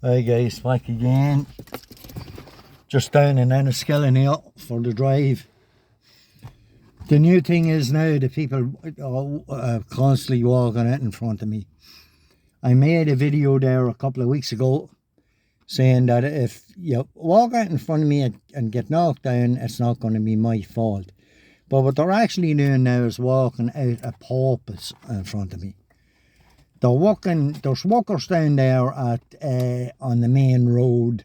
Hi guys, back again. Just down in Enniskillen here for the drive. The new thing is now the people are constantly walking out in front of me. I made a video there a couple of weeks ago saying that if you walk out in front of me and get knocked down, it's not going to be my fault. But what they're actually doing now is walking out a porpoise in front of me. There's walkers down there at on the main road.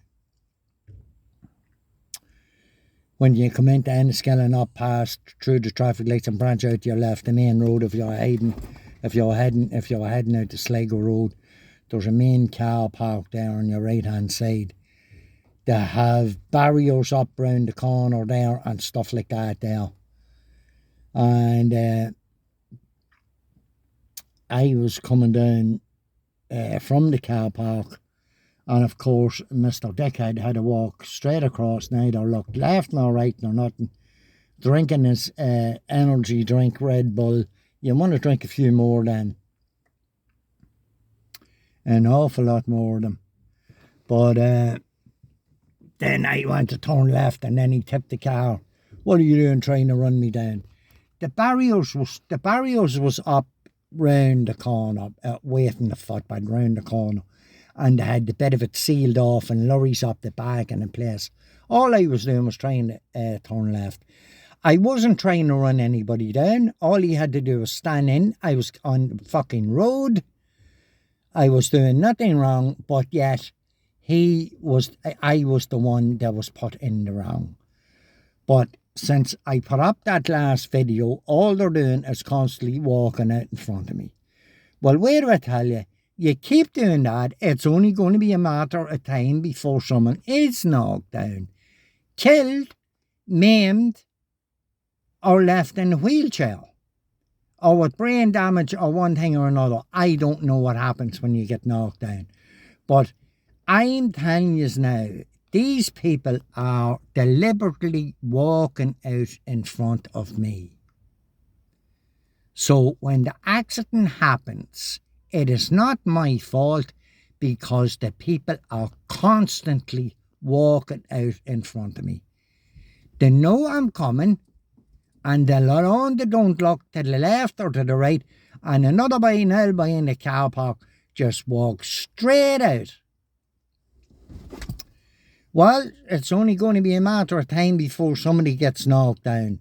When you come into Enniskillen up past through the traffic lights and branch out to your left, the main road, if you're heading out to Sligo Road, there's a main car park there on your right hand side. They have barriers up round the corner there and stuff like that there. And I was coming down from the car park, and of course Mr. Dickhead had to walk straight across, neither looked left nor right nor nothing, drinking his energy drink Red Bull. You want to drink a few more then, an awful lot more of them. But then I went to turn left and then he tipped the car. What are you doing trying to run me down? The barriers was up round the corner, waiting the footpath round the corner, and they had the bit of it sealed off and lorries up the back and in place. All I was doing was trying to turn left. I wasn't trying to run anybody down. All he had to do was stand in. I was on the fucking road. I was doing nothing wrong, but yet I was the one that was put in the wrong. But since I put up that last video, all they're doing is constantly walking out in front of me. Well, wait till I tell you, you keep doing that, it's only going to be a matter of time before someone is knocked down, killed, maimed, or left in a wheelchair, or with brain damage or one thing or another. I don't know what happens when you get knocked down. But I'm telling you now, these people are deliberately walking out in front of me. So when the accident happens, it is not my fault because the people are constantly walking out in front of me. They know I'm coming and they'll on, they don't look to the left or to the right, and another boy now by in the car park just walks straight out. Well, it's only going to be a matter of time before somebody gets knocked down,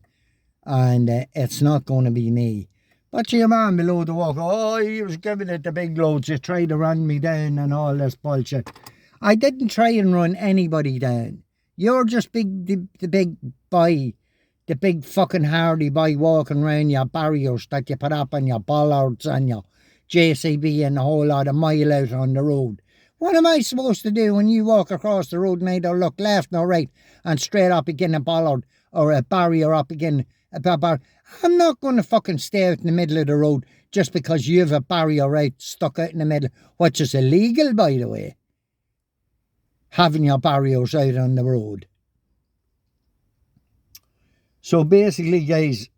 and it's not going to be me. But your man below the walk, oh, he was giving it the big loads, you tried to run me down and all this bullshit. I didn't try and run anybody down. You're just the big boy, the big fucking hardy boy walking around your barriers that you put up on your bollards and your JCB and a whole lot of mile out on the road. What am I supposed to do when you walk across the road and neither look left nor right and straight up again a bollard or a barrier up again a barrier? I'm not going to fucking stay out in the middle of the road just because you have a barrier right stuck out in the middle, which is illegal, by the way. Having your barriers out on the road. So basically, guys,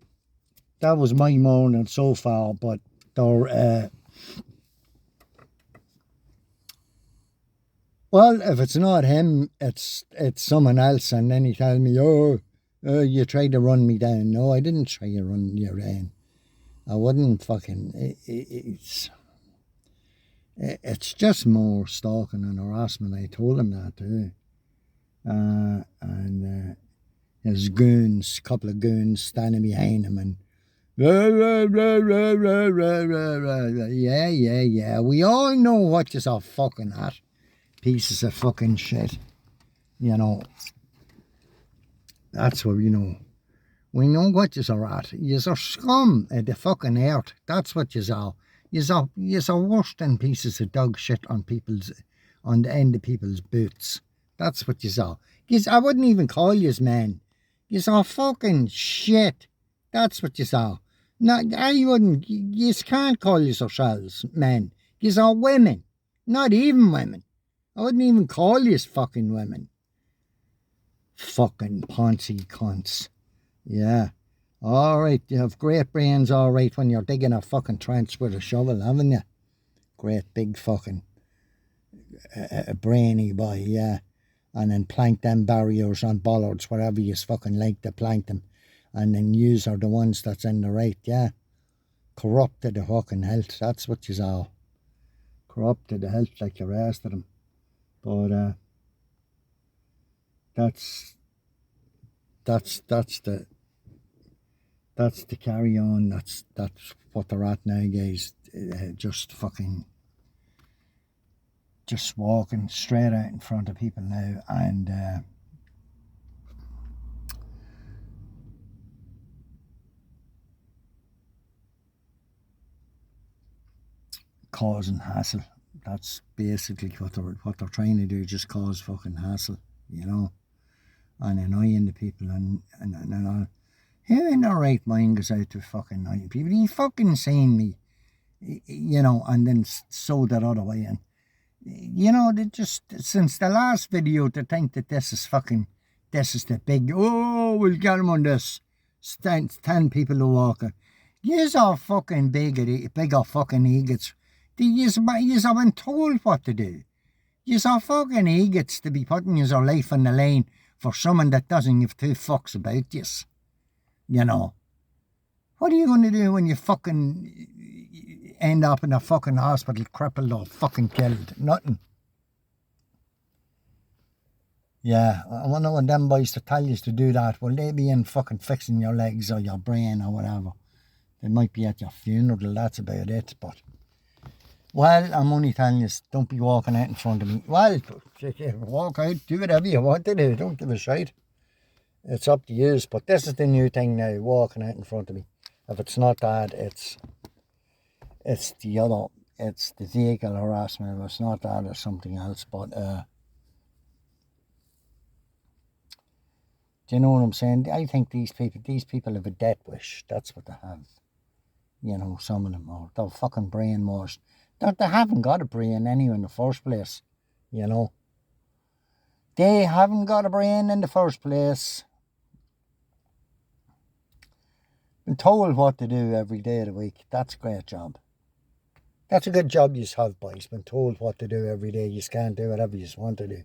that was my morning so far, but they're well, if it's not him, it's someone else, and then he tells me, oh, you tried to run me down. No, I didn't try to run you down. I wouldn't fucking... It's just more stalking and harassment. I told him that too. And his goons, couple of goons standing behind him and... Yeah. We all know what you're so fucking at. Pieces of fucking shit, you know. That's what we know. We know what you're at. You're scum of the fucking earth. That's what you're all. You're worse than pieces of dog shit on the end of people's boots. That's what you're all. I wouldn't even call yous men. You're fucking shit. That's what you're all. No, I wouldn't. You can't call yourselves men. You're women. Not even women. I wouldn't even call you fucking women. Fucking poncy cunts. Yeah. Alright, you have great brains, alright, when you're digging a fucking trench with a shovel, haven't you? Great big fucking a brainy boy, yeah. And then plank them barriers on bollards, wherever you fucking like to plank them. And then yous are the ones that's in the right, yeah. Corrupted the fucking health, that's what you all. Corrupted the health like the rest of them. But that's the carry on. That's what they're at now, guys. Just walking straight out in front of people now, and causing hassle. That's basically what they're trying to do. Just cause fucking hassle, you know, and annoying the people and all. Who in their right mind goes out to fucking annoying people? You fucking seen me, you know, and then sow that other way. And, you know, they just, since the last video, to think that this is the big, oh, we'll get them on this. 10 people to walk it. Yous are fucking bigger fucking egots. Yous have been told what to do. Yous are fucking egots to be putting your life in the lane for someone that doesn't give two fucks about yous. You know, what are you going to do when you fucking end up in a fucking hospital crippled or fucking killed? Nothing. Yeah, I wonder what them boys to tell you to do that. Will they be in fucking fixing your legs or your brain or whatever? They might be at your funeral, that's about it. But, well, I'm only telling you, don't be walking out in front of me. Well, walk out, do whatever you want to do, don't give a shite. It's up to you, but this is the new thing now, walking out in front of me. If it's not that, it's the other, it's the vehicle harassment. If it's not that, it's something else. But do you know what I'm saying? I think these people have a death wish. That's what they have. You know, some of them are. They're fucking brainwashed. They haven't got a brain anyway in the first place. You know, they haven't got a brain in the first place. Been told what to do every day of the week. That's a great job. That's a good job you have, boys. Been told what to do every day. You can't do whatever you want to do.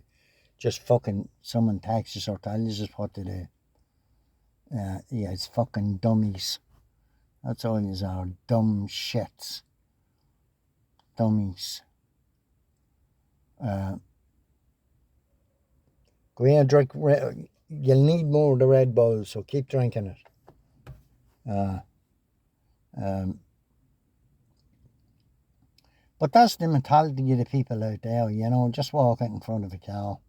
Just fucking someone texts or tells us what to do. Yeah, it's fucking dummies. That's all you are. Dumb shits. Dummies. Go in and drink. You'll need more of the Red Bull, so keep drinking it. But that's the mentality of the people out there, you know, just walk out in front of a car.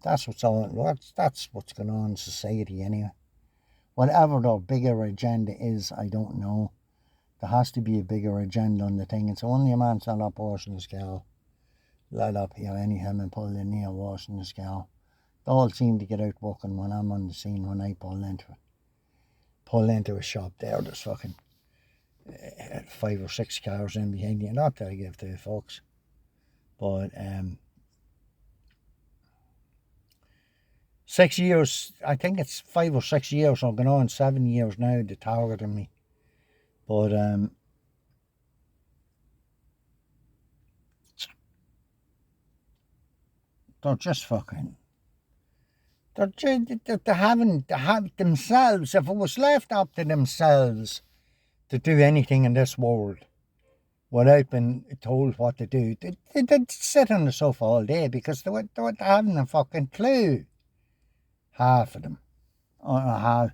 That's what's going on in society anyway. Whatever their bigger agenda is, I don't know. There has to be a bigger agenda on the thing. It's only a man stand up washing his car. Let up here, any him and pull in here washing his car. They all seem to get out walking when I'm on the scene, when I pull into a shop there. There's fucking 5 or 6 cars in behind you. Not that I give two fucks. But 6 years, I think it's 5 or 6 years, or going on 7 years now, they targeted me. But they're just fucking, they have themselves, if it was left up to themselves to do anything in this world without being told what to do, they'd sit on the sofa all day, because they haven't a fucking clue. Half of them, or half,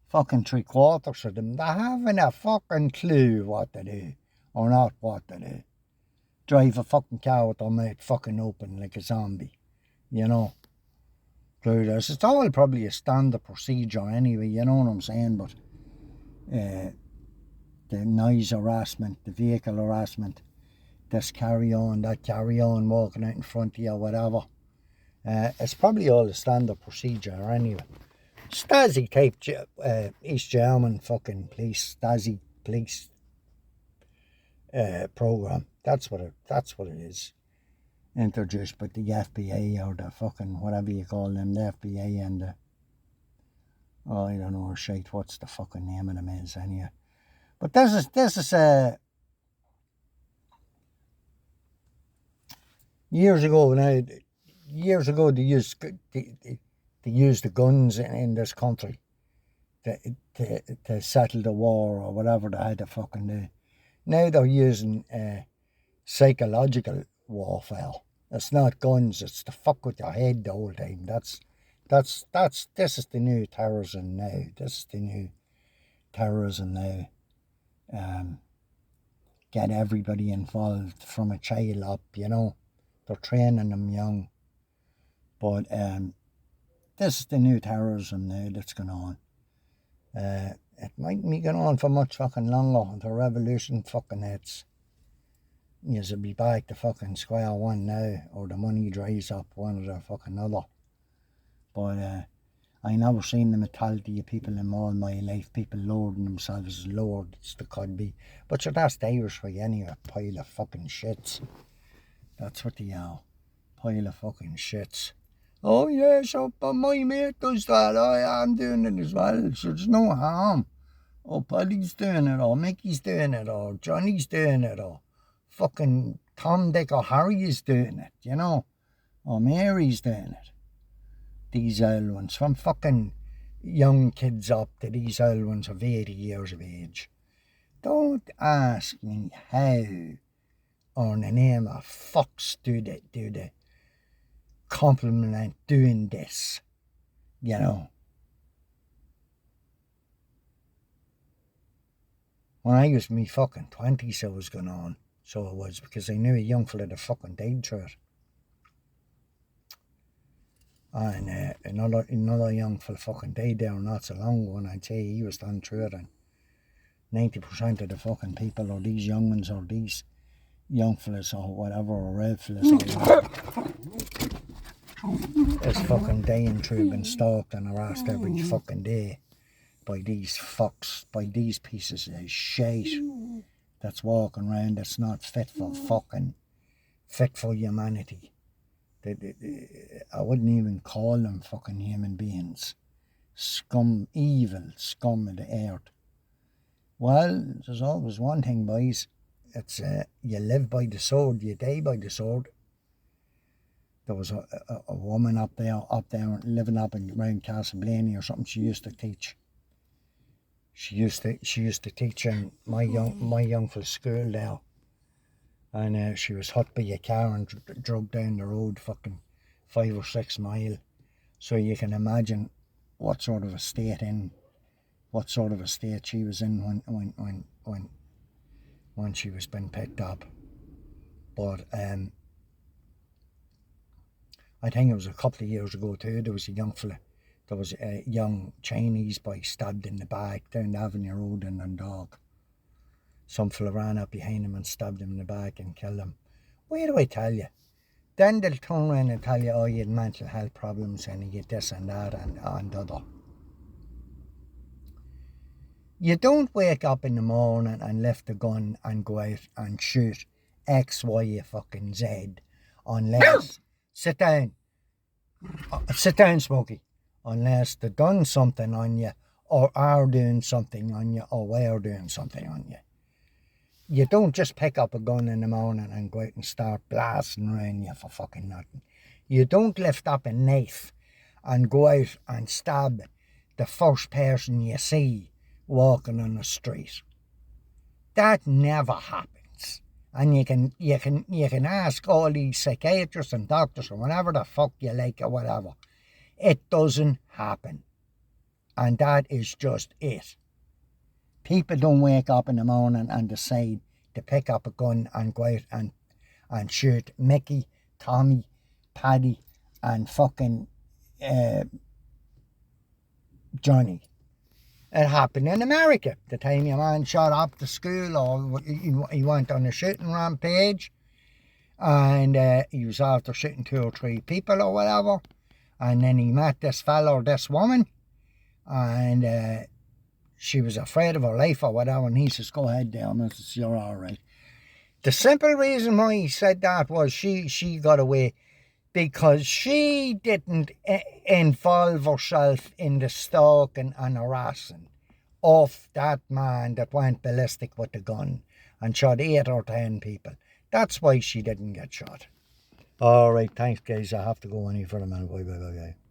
fucking 3/4 of them, they haven't a fucking clue what to do, or not what to do. Drive a fucking car with their mouth fucking open like a zombie, you know. Clueless. It's all probably a standard procedure anyway, you know what I'm saying, but the noise harassment, the vehicle harassment, this carry on, that carry on, walking out in front of you or whatever, it's probably all a standard procedure anyway. Stasi type East German fucking police, Stasi police program. That's what it is. Introduced by the FBI or the fucking whatever you call them, the FBI and the, oh, I don't know shit, what's the fucking name of them is anyway. But this is Years ago, now, years ago they used the guns in this country to settle the war or whatever they had to fucking do. Now they're using psychological warfare. It's not guns, it's to fuck with your head the whole time. This is the new terrorism now. This is the new terrorism now. Get everybody involved from a child up, you know. They're training them young. But this is the new terrorism now that's going on. It mightn't be going on for much fucking longer. The revolution fucking hits. You'll be back to fucking square one now, or the money dries up, one or the fucking other. But I never seen the mentality of people in all my life, people lording themselves as lords they could be. But sure, that's the Irish for you anyway, a pile of fucking shits. That's what they are, pile of fucking shits. Oh yeah, so but my mate does that, I'm doing it as well, so there's no harm. Oh, Paddy's doing it, or Mickey's doing it, or Johnny's doing it, or fucking Tom, Dick, or Harry is doing it, you know, or Mary's doing it. These old ones, from fucking young kids up to these old ones of 80 years of age. Don't ask me how, or in the name of fucks, do they compliment doing this, you know. When I was in my fucking 20s, I was going on. So it was, because I knew a young fella that fucking died through it. And another young fella fucking died there not so long ago, and I'd say he was done through it. And 90% of the fucking people, or these young ones, or these young fellas, or whatever, or red fellas, is fucking dying through, being stalked and harassed every fucking day by these fucks, by these pieces of shit that's walking around that's not fit for humanity. I wouldn't even call them fucking human beings. Scum, evil scum of the earth. Well, there's always one thing, boys. It's you live by the sword, you die by the sword. There was a woman up there living up around Castleblaney or something. She used to teach. She used to teach in my young fellow's school there. And she was hit by a car and drove down the road fucking 5 or 6 miles. So you can imagine what sort of a state she was in when she was being picked up. But I think it was a couple of years ago too, there was a young fella, there was a young Chinese boy stabbed in the back down the Avenue Road in Dundalk. Some fella ran up behind him and stabbed him in the back and killed him. Why do I tell you? Then they'll turn around and tell you, oh, you had mental health problems and you get this and that and other. You don't wake up in the morning and lift a gun and go out and shoot X, Y, fucking Z unless... Sit down, Smokey. Unless they've done something on you, or are doing something on you, or were doing something on you. You don't just pick up a gun in the morning and go out and start blasting around you for fucking nothing. You don't lift up a knife and go out and stab the first person you see walking on the street. That never happens. And you can ask all these psychiatrists and doctors or whatever the fuck you like or whatever. It doesn't happen. And that is just it. People don't wake up in the morning and decide to pick up a gun and go out and shoot Mickey, Tommy, Paddy and fucking Johnny. It happened in America. The time your man shot up the school, or he went on a shooting rampage, and he was after shooting 2 or 3 people or whatever, and then he met this fella or this woman, and she was afraid of her life or whatever, and he says, go ahead there, Mrs. You're all right. The simple reason why he said that was she got away because she didn't involve herself in the stalking and harassing of that man that went ballistic with the gun and shot 8 or 10 people. That's why she didn't get shot. All right, thanks, guys. I have to go any for a minute. Bye, bye, bye, bye.